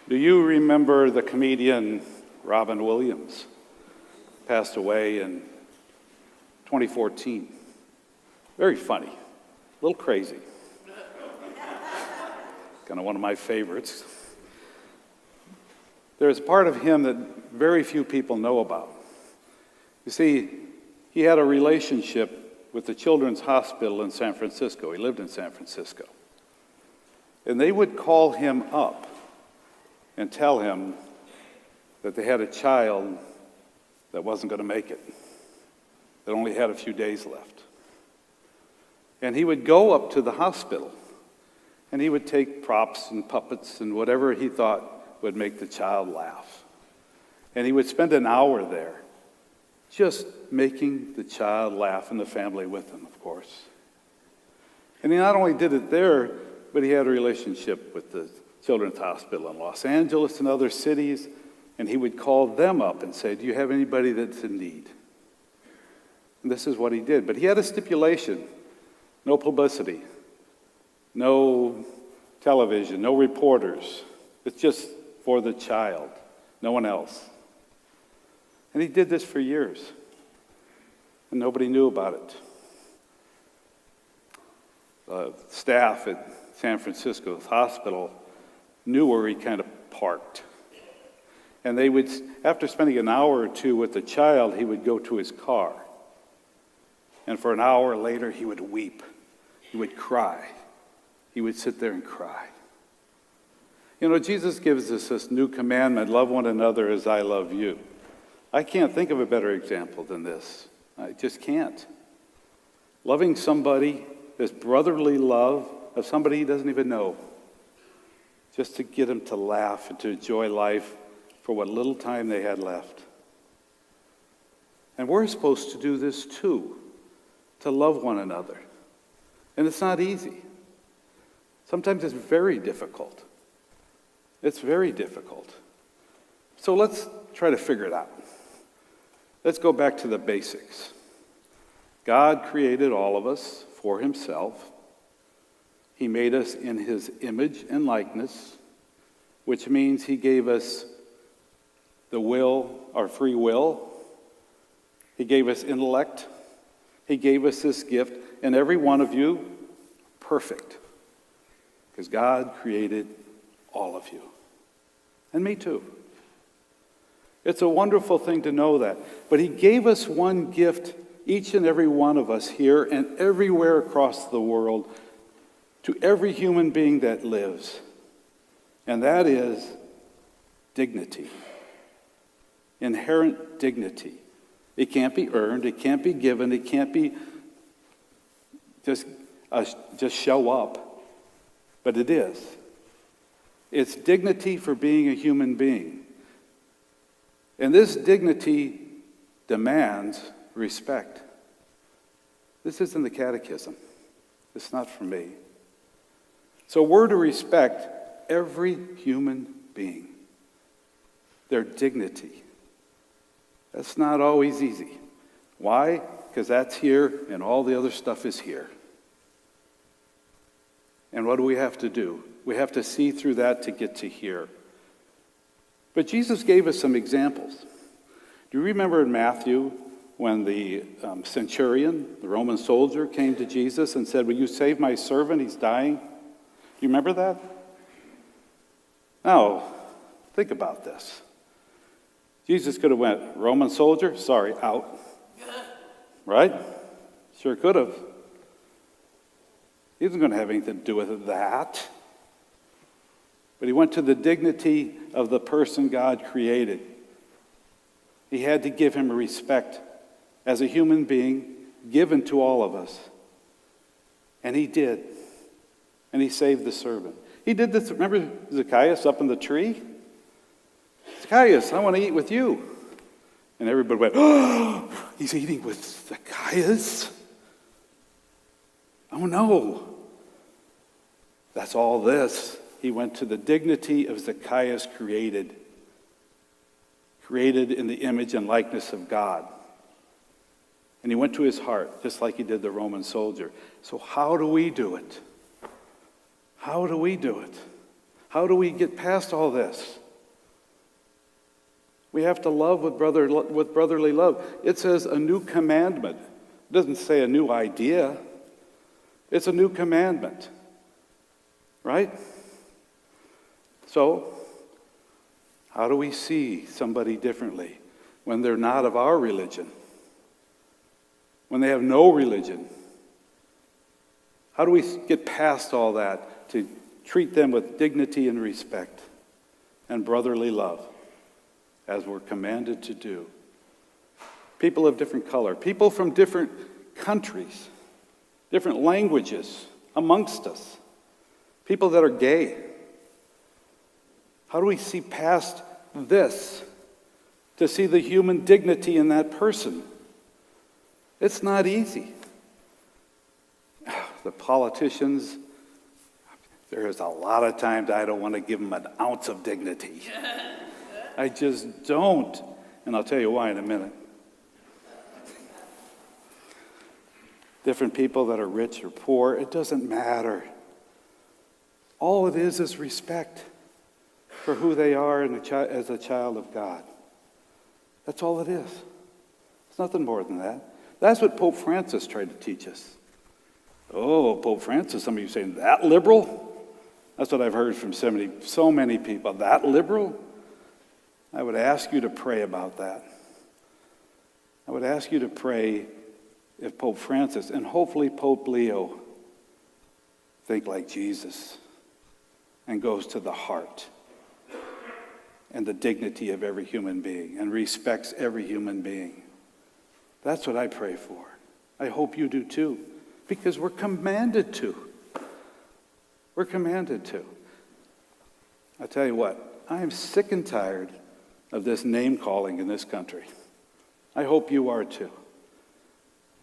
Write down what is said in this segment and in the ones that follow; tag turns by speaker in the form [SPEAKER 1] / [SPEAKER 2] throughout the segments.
[SPEAKER 1] Do you remember the comedian Robin Williams? Passed away in 2014. Very funny, a little crazy. Kind of one of my favorites. There's a part of him that very few people know about. You see, he had a relationship with the Children's Hospital in San Francisco. He lived in San Francisco. And they would call him up and tell him that they had a child that wasn't going to make it, that only had a few days left. And he would go up to the hospital, and he would take props and puppets and whatever he thought would make the child laugh. And he would spend an hour there, just making the child laugh and the family with him, of course. And he not only did it there, but he had a relationship with the Children's Hospital in Los Angeles and other cities, and he would call them up and say, do you have anybody that's in need? And this is what he did. But he had a stipulation: no publicity, no television, no reporters. It's just for the child, no one else. And he did this for years, and nobody knew about it. Staff at San Francisco's hospital knew where he kind of parked. And they would, after spending an hour or two with the child, he would go to his car. And for an hour later, he would weep. He would cry. He would sit there and cry. You know, Jesus gives us this new commandment: love one another as I love you. I can't think of a better example than this. I just can't. Loving somebody, this brotherly love of somebody he doesn't even know, just to get him to laugh and to enjoy life for what little time they had left. And we're supposed to do this too, to love one another. And it's not easy. Sometimes it's very difficult. It's very difficult. So let's try to figure it out. Let's go back to the basics. God created all of us for himself. He made us in his image and likeness, which means he gave us the will, our free will. He gave us intellect. He gave us this gift. And every one of you, perfect. Because God created all of you. And me too. It's a wonderful thing to know that. But he gave us one gift, each and every one of us here and everywhere across the world, to every human being that lives. And that is dignity. Inherent dignity. It can't be earned. It can't be given. It can't be just show up. But it is. It's dignity for being a human being. And this dignity demands respect. This isn't the catechism. It's not for me. So we're to respect every human being, their dignity. That's not always easy. Why? Because that's here and all the other stuff is here. And what do we have to do? We have to see through that to get to here. But Jesus gave us some examples. Do you remember in Matthew when the centurion, the Roman soldier, came to Jesus and said, will you save my servant? He's dying. Do you remember that? Now, think about this. Jesus could have went, Roman soldier, sorry, out. Right? Sure could have. He wasn't going to have anything to do with that. But he went to the dignity of the person God created. He had to give him respect as a human being given to all of us. And he did. And he saved the servant. He did this. Remember Zacchaeus up in the tree? Zacchaeus, I want to eat with you. And everybody went, oh, he's eating with Zacchaeus? Oh no. That's all this. He went to the dignity of Zacchaeus created in the image and likeness of God. And he went to his heart, just like he did the Roman soldier. So how do we do it? How do we do it? How do we get past all this? We have to love with brotherly love. It says a new commandment. It doesn't say a new idea. It's a new commandment. Right? So, how do we see somebody differently when they're not of our religion? When they have no religion? How do we get past all that to treat them with dignity and respect and brotherly love, as we're commanded to do? People of different color, people from different countries, different languages amongst us, people that are gay. How do we see past this to see the human dignity in that person? It's not easy. The politicians, there is a lot of times I don't want to give them an ounce of dignity. I just don't. And I'll tell you why in a minute. Different people that are rich or poor, it doesn't matter. All it is respect for who they are as a child of God. That's all it is. It's nothing more than that. That's what Pope Francis tried to teach us. Oh, Pope Francis, some of you saying, that liberal? That's what I've heard from so many people. That liberal? I would ask you to pray about that. I would ask you to pray if Pope Francis and hopefully Pope Leo think like Jesus and goes to the heart and the dignity of every human being and respects every human being. That's what I pray for. I hope you do too, because we're commanded to. We're commanded to. I tell you what, I am sick and tired of this name calling in this country. I hope you are too.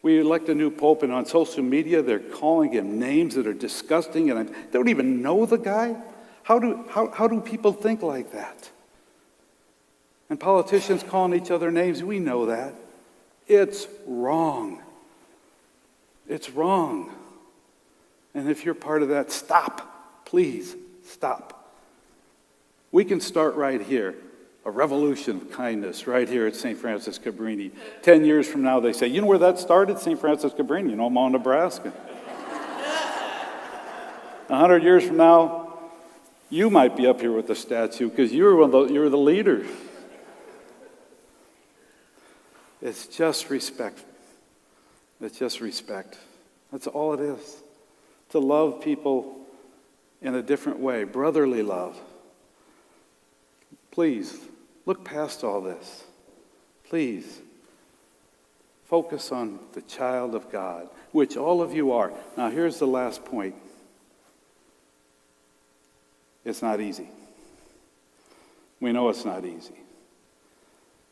[SPEAKER 1] We elect a new pope, and on social media they're calling him names that are disgusting, and I don't even know the guy. How do people think like that? And politicians calling each other names, we know that. It's wrong. It's wrong. And if you're part of that, stop. Please, stop. We can start right here. A revolution of kindness right here at St. Francis Cabrini. 10 years from now, they say, you know where that started? St. Francis Cabrini in Omaha, Nebraska. 100 years from now, you might be up here with the statue because you were the leader. It's just respect. It's just respect. That's all it is. To love people in a different way, brotherly love. Please, look past all this. Please, focus on the child of God, which all of you are. Now, here's the last point. It's not easy. We know it's not easy.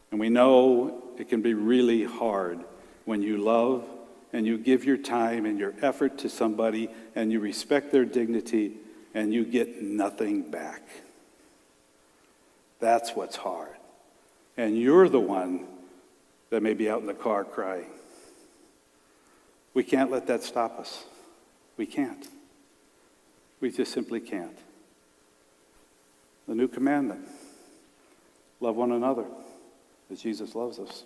[SPEAKER 1] And we know it can be really hard when you love and you give your time and your effort to somebody and you respect their dignity and you get nothing back. That's what's hard. And you're the one that may be out in the car crying. We can't let that stop us. We can't. We just simply can't. The new commandment, love one another as Jesus loves us.